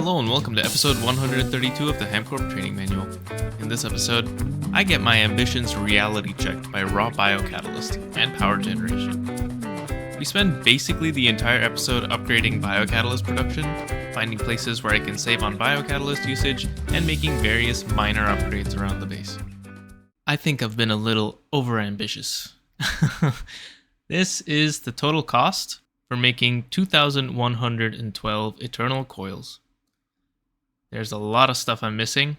Hello and welcome to episode 132 of the HamCorp Training Manual. In this episode, I get my ambitions reality checked by raw biocatalyst and power generation. We spend basically the entire episode upgrading biocatalyst production, finding places where I can save on biocatalyst usage, and making various minor upgrades around the base. I think I've been a little overambitious. This is the total cost for making 2,112 eternal coils. There's a lot of stuff I'm missing.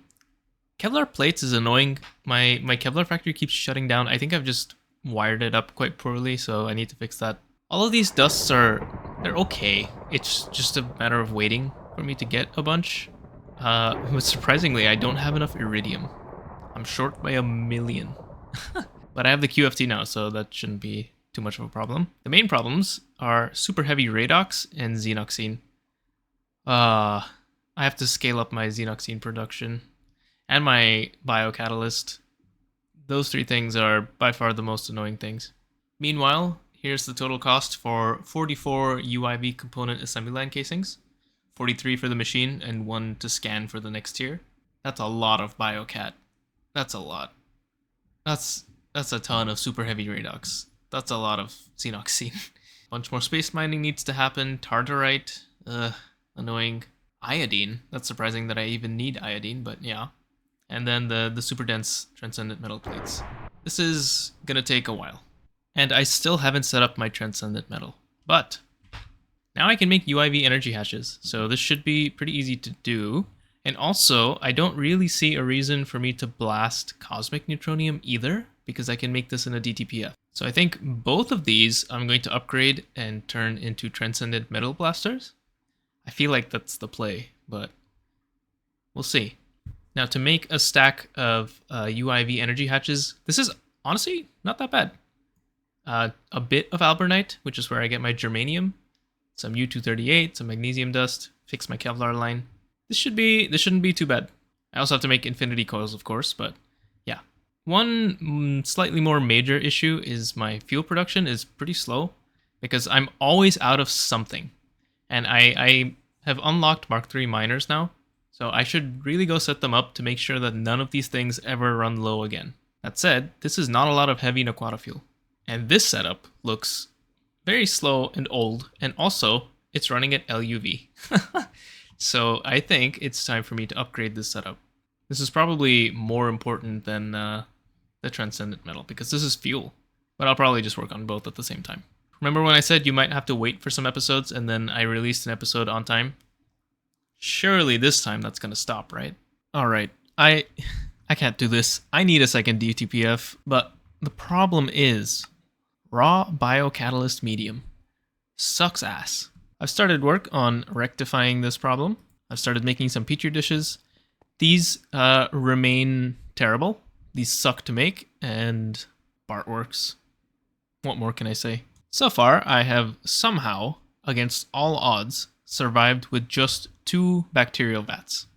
Kevlar plates is annoying. My Kevlar factory keeps shutting down. I think I've just wired it up quite poorly, so I need to fix that. All of these dusts they're okay. It's just a matter of waiting for me to get a bunch. But surprisingly, I don't have enough iridium. I'm short by 1,000,000. But I have the QFT now, so that shouldn't be too much of a problem. The main problems are super heavy radox and xenoxene. I have to scale up my xenoxene production and my biocatalyst. Those three things are by far the most annoying things. Meanwhile, here's the total cost for 44 UIV component assembly line casings, 43 for the machine, and 1 to scan for the next tier. That's a lot of biocat. That's a lot. That's a ton of super heavy radox. That's a lot of xenoxene. Bunch more space mining needs to happen. Tartarite, annoying. Iodine. That's surprising that I even need iodine, but yeah. And then the super dense transcendent metal plates. This is gonna take a while. And I still haven't set up my transcendent metal. But now I can make UIV energy hashes, so this should be pretty easy to do. And also, I don't really see a reason for me to blast cosmic neutronium either, because I can make this in a DTPF. So I think both of these I'm going to upgrade and turn into transcendent metal blasters. I feel like that's the play, but we'll see. Now to make a stack of UIV energy hatches, this is honestly not that bad. A bit of albernite, which is where I get my germanium, some U238, some magnesium dust, fix my Kevlar line. This shouldn't be too bad. I also have to make infinity coils, of course, but yeah. One slightly more major issue is my fuel production is pretty slow because I'm always out of something. And I have unlocked Mark III miners now, so I should really go set them up to make sure that none of these things ever run low again. That said, this is not a lot of heavy Naquata fuel. And this setup looks very slow and old, and also it's running at LUV. So I think it's time for me to upgrade this setup. This is probably more important than the transcendent metal because this is fuel, but I'll probably just work on both at the same time. Remember when I said you might have to wait for some episodes and then I released an episode on time? Surely this time that's gonna stop, right? Alright, I can't do this. I need a second DTPF, but the problem is raw biocatalyst medium sucks ass. I've started work on rectifying this problem. I've started making some petri dishes. These remain terrible. These suck to make, and Bart works. What more can I say? So far, I have somehow, against all odds, survived with just 2 bacterial vats.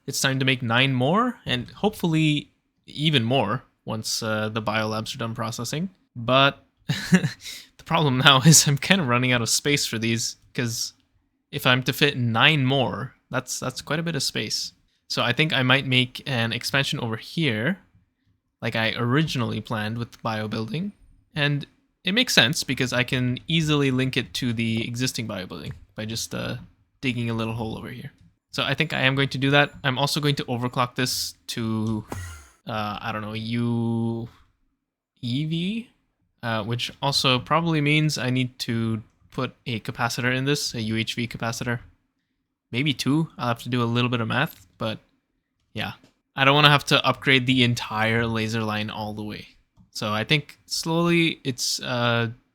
It's time to make 9 more, and hopefully even more once the biolabs are done processing. But the problem now is I'm kind of running out of space for these, because if I'm to fit 9 more, that's quite a bit of space. So I think I might make an expansion over here, like I originally planned with bio building, and it makes sense because I can easily link it to the existing bio building by just digging a little hole over here. So I think I am going to do that. I'm also going to overclock this to, I don't know, UEV, which also probably means I need to put a capacitor in this, a UHV capacitor. Maybe 2. I'll have to do a little bit of math, but yeah. I don't want to have to upgrade the entire laser line all the way. So I think slowly it's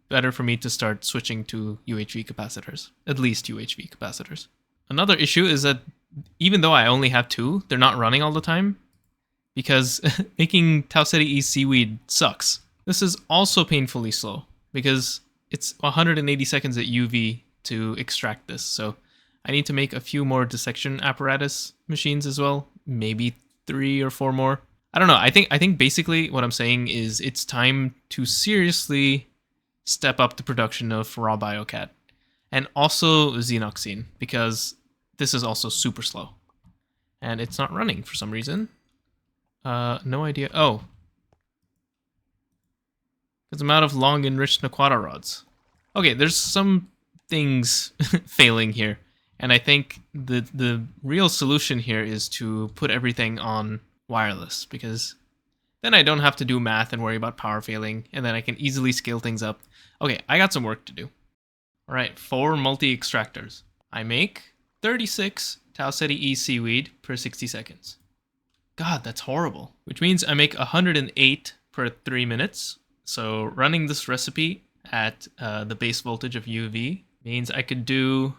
better for me to start switching to UHV capacitors, at least UHV capacitors. Another issue is that even though I only have 2, they're not running all the time because making Tau Ceti E seaweed sucks. This is also painfully slow because it's 180 seconds at UV to extract this. So I need to make a few more dissection apparatus machines as well, maybe 3 or 4 more. I don't know. I think basically what I'm saying is it's time to seriously step up the production of raw biocat and also xenoxene, because this is also super slow. And it's not running for some reason. No idea. Oh. Because I'm out of long enriched Naquata rods. Okay, there's some things failing here. And I think the real solution here is to put everything on wireless, because then I don't have to do math and worry about power failing, and then I can easily scale things up. Okay, I got some work to do. All right, 4 multi-extractors. I make 36 Tau Ceti E seaweed per 60 seconds. God, that's horrible. Which means I make 108 per 3 minutes. So running this recipe at the base voltage of UV means I could do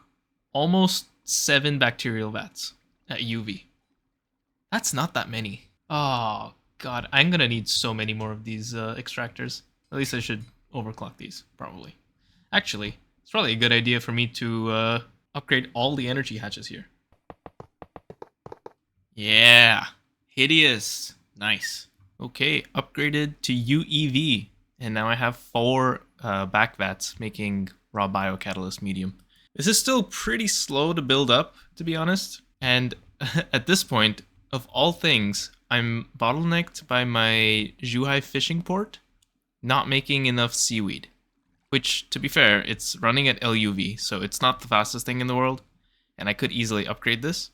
almost 7 bacterial vats at UV. That's not that many. Oh, God. I'm going to need so many more of these extractors. At least I should overclock these, probably. Actually, it's probably a good idea for me to upgrade all the energy hatches here. Yeah. Hideous. Nice. Okay, upgraded to UEV. And now I have 4 back vats making raw biocatalyst medium. This is still pretty slow to build up, to be honest. And at this point, of all things, I'm bottlenecked by my Zhuhai fishing port not making enough seaweed. Which, to be fair, it's running at LUV, so it's not the fastest thing in the world. And I could easily upgrade this.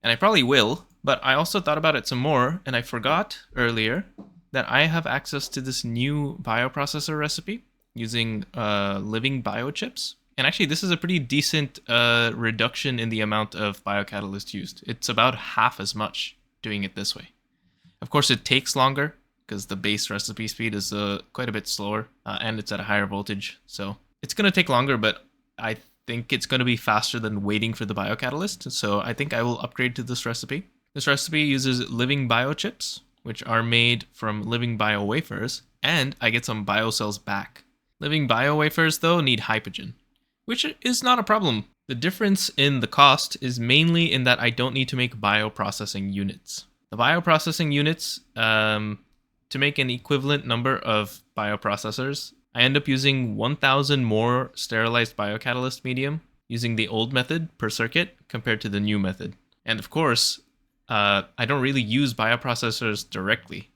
And I probably will, but I also thought about it some more, and I forgot earlier that I have access to this new bioprocessor recipe using living biochips. And actually, this is a pretty decent reduction in the amount of biocatalyst used. It's about half as much doing it this way. Of course, it takes longer because the base recipe speed is quite a bit slower, and it's at a higher voltage. So it's going to take longer, but I think it's going to be faster than waiting for the biocatalyst. So I think I will upgrade to this recipe. This recipe uses living biochips, which are made from living bio wafers, and I get some biocells back. Living bio wafers, though, need hypogen, which is not a problem. The difference in the cost is mainly in that I don't need to make bioprocessing units. The bioprocessing units, to make an equivalent number of bioprocessors, I end up using 1,000 more sterilized biocatalyst medium using the old method per circuit compared to the new method. And of course, I don't really use bioprocessors directly.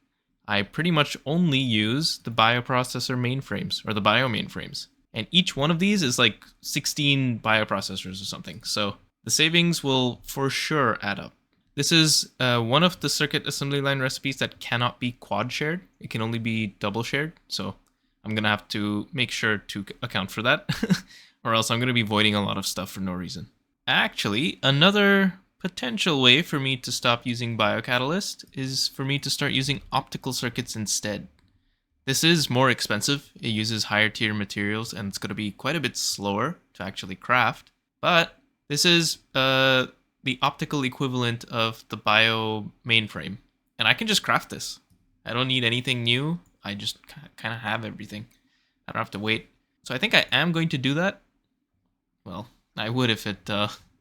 I pretty much only use the bioprocessor mainframes, or the bio mainframes. And each one of these is like 16 bioprocessors or something. So the savings will for sure add up. This is one of the circuit assembly line recipes that cannot be quad shared. It can only be double shared. So I'm going to have to make sure to account for that, or else I'm going to be voiding a lot of stuff for no reason. Actually, another potential way for me to stop using biocatalyst is for me to start using optical circuits instead. This is more expensive, it uses higher tier materials, and it's going to be quite a bit slower to actually craft. But this is the optical equivalent of the bio mainframe. And I can just craft this. I don't need anything new. I just kind of have everything. I don't have to wait. So I think I am going to do that. Well, I would if it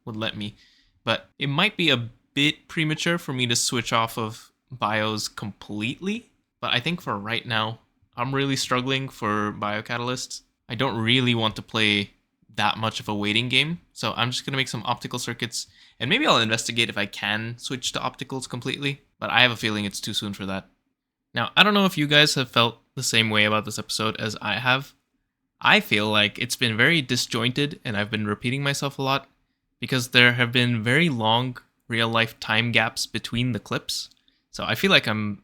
would let me. But it might be a bit premature for me to switch off of bios completely. But I think for right now, I'm really struggling for biocatalysts. I don't really want to play that much of a waiting game. So I'm just going to make some optical circuits. And maybe I'll investigate if I can switch to opticals completely. But I have a feeling it's too soon for that. Now, I don't know if you guys have felt the same way about this episode as I have. I feel like it's been very disjointed and I've been repeating myself a lot because there have been very long real-life time gaps between the clips. So I feel like I'm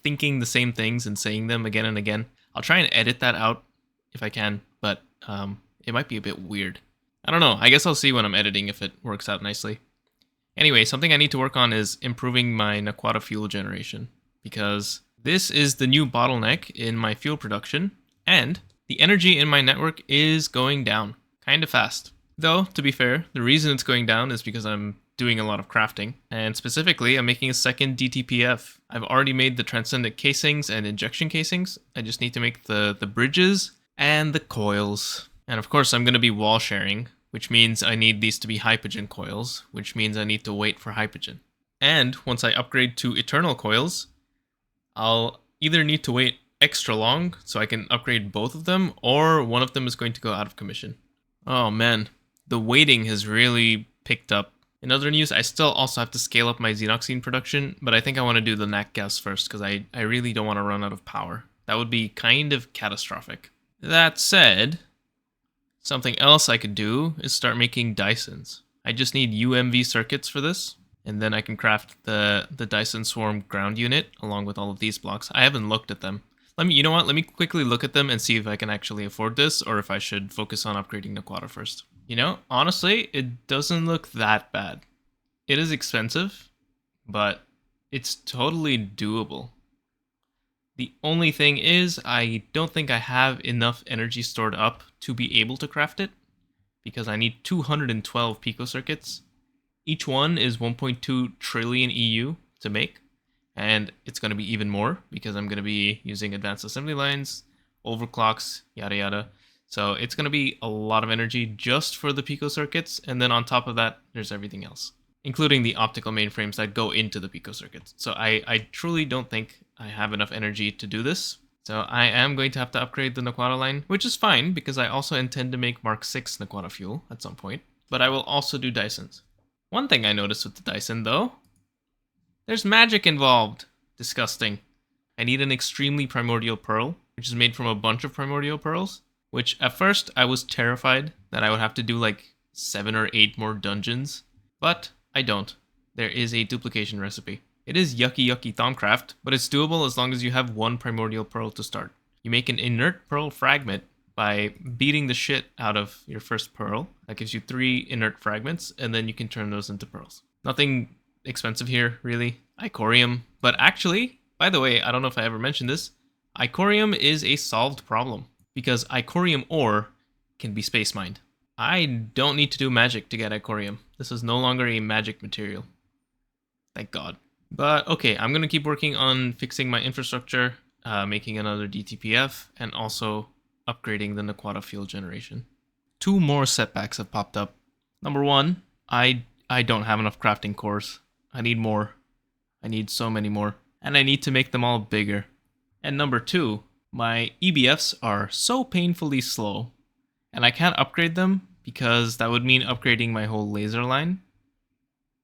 thinking the same things and saying them again and again. I'll try and edit that out if I can, but it might be a bit weird. I don't know. I guess I'll see when I'm editing if it works out nicely. Anyway, something I need to work on is improving my Naquata fuel generation, because this is the new bottleneck in my fuel production, and the energy in my network is going down kind of fast. Though, to be fair, the reason it's going down is because I'm doing a lot of crafting, and specifically, I'm making a second DTPF. I've already made the transcendent casings and injection casings. I just need to make the bridges and the coils. And of course, I'm going to be wall sharing, which means I need these to be hypogen coils, which means I need to wait for hypogen. And once I upgrade to eternal coils, I'll either need to wait extra long so I can upgrade both of them, or one of them is going to go out of commission. Oh man, the waiting has really picked up. In other news, I still also have to scale up my xenoxine production, but I think I want to do the nat gas first because I really don't want to run out of power. That would be kind of catastrophic. That said, something else I could do is start making Dysons. I just need UMV circuits for this, and then I can craft the Dyson Swarm ground unit along with all of these blocks. I haven't looked at them. You know what? Let me quickly look at them and see if I can actually afford this or if I should focus on upgrading Naquata first. You know, honestly, it doesn't look that bad. It is expensive, but it's totally doable. The only thing is, I don't think I have enough energy stored up to be able to craft it, because I need 212 picocircuits. Each one is 1.2 trillion EU to make, and it's going to be even more because I'm going to be using advanced assembly lines, overclocks, yada yada. So it's going to be a lot of energy just for the picocircuits, and then on top of that, there's everything else, including the optical mainframes that go into the picocircuits. So I truly don't think I have enough energy to do this. So I am going to have to upgrade the Naquata line, which is fine because I also intend to make Mark 6 Naquata fuel at some point. But I will also do Dysons. One thing I noticed with the Dyson though, there's magic involved. Disgusting. I need an extremely primordial pearl, which is made from a bunch of primordial pearls, which at first I was terrified that I would have to do like 7 or 8 more dungeons, but I don't. There is a duplication recipe. It is yucky Thaumcraft, but it's doable as long as you have 1 primordial pearl to start. You make an inert pearl fragment by beating the shit out of your first pearl. That gives you 3 inert fragments, and then you can turn those into pearls. Nothing expensive here, really. Icorium. But actually, by the way, I don't know if I ever mentioned this, Icorium is a solved problem, because Icorium ore can be space mined. I don't need to do magic to get Icorium. This is no longer a magic material. Thank God. But okay, I'm going to keep working on fixing my infrastructure, making another DTPF, and also upgrading the Naquata fuel generation. 2 more setbacks have popped up. Number 1, I don't have enough crafting cores. I need more. I need so many more. And I need to make them all bigger. And number 2, my EBFs are so painfully slow, and I can't upgrade them because that would mean upgrading my whole laser line.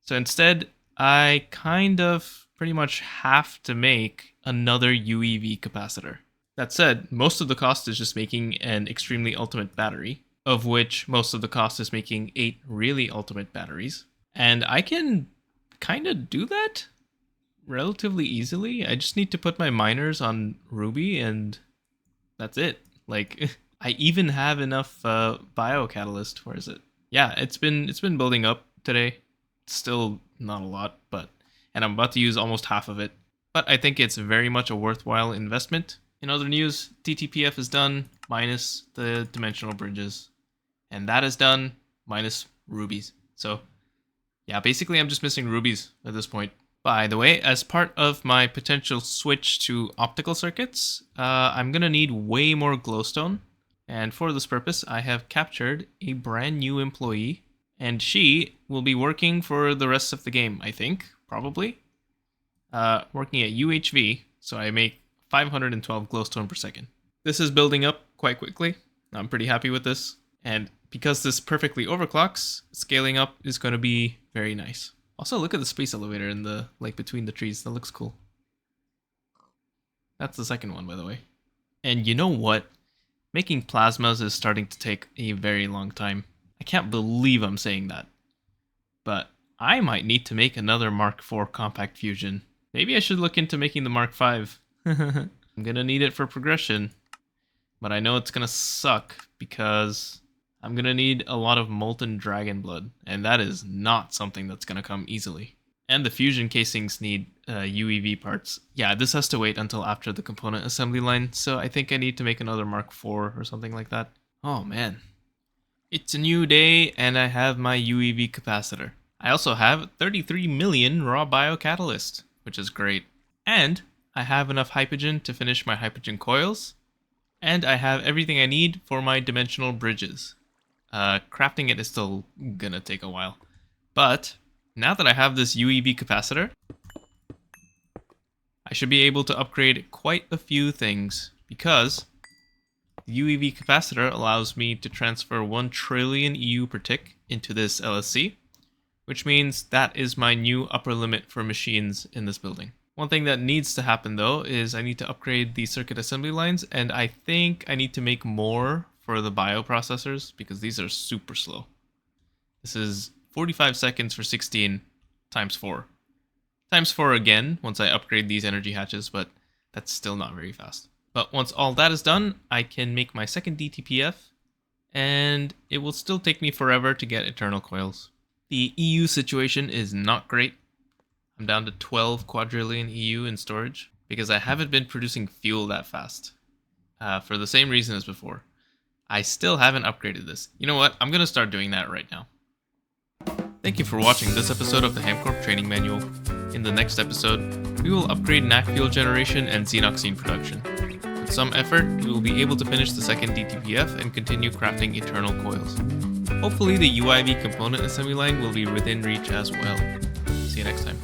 So instead, I kind of pretty much have to make another UEV capacitor. That said, most of the cost is just making an extremely ultimate battery, of which most of the cost is making 8 really ultimate batteries. And I can kind of do that relatively easily. I just need to put my miners on Ruby and that's it. Like, I even have enough biocatalyst. Where is it? Yeah, it's been building up today. Still not a lot, and I'm about to use almost half of it. But I think it's very much a worthwhile investment. In other news, DTPF is done, minus the dimensional bridges. And that is done, minus rubies. So, yeah, basically I'm just missing rubies at this point. By the way, as part of my potential switch to optical circuits, I'm going to need way more glowstone. And for this purpose, I have captured a brand new employee. And she will be working for the rest of the game, I think, probably. Working at UHV, so I make 512 glowstone per second. This is building up quite quickly. I'm pretty happy with this. And because this perfectly overclocks, scaling up is going to be very nice. Also, look at the space elevator in the between the trees. That looks cool. That's the second one, by the way. And you know what? Making plasmas is starting to take a very long time. I can't believe I'm saying that. But I might need to make another Mark IV compact fusion. Maybe I should look into making the Mark V. I'm gonna need it for progression. But I know it's gonna suck because I'm gonna need a lot of molten dragon blood. And that is not something that's gonna come easily. And the fusion casings need UEV parts. Yeah, this has to wait until after the component assembly line. So I think I need to make another Mark IV or something like that. Oh man. It's a new day, and I have my UEV capacitor. I also have 33 million raw biocatalyst, which is great. And I have enough hypogen to finish my hypogen coils. And I have everything I need for my dimensional bridges. Crafting it is still gonna take a while. But now that I have this UEV capacitor, I should be able to upgrade quite a few things because the UEV capacitor allows me to transfer 1 trillion EU per tick into this LSC, which means that is my new upper limit for machines in this building. One thing that needs to happen though is I need to upgrade the circuit assembly lines, and I think I need to make more for the bioprocessors because these are super slow. This is 45 seconds for 16 times 4. Times 4 again once I upgrade these energy hatches, but that's still not very fast. But once all that is done, I can make my second DTPF, and it will still take me forever to get eternal coils. The EU situation is not great. I'm down to 12 quadrillion EU in storage because I haven't been producing fuel that fast. For the same reason as before. I still haven't upgraded this. You know what? I'm going to start doing that right now. Thank you for watching this episode of the HamCorp Training Manual. In the next episode, we will upgrade NAC fuel generation and xenoxene production. With some effort, we will be able to finish the second DTPF and continue crafting eternal coils. Hopefully the UIV component assembly line will be within reach as well. See you next time.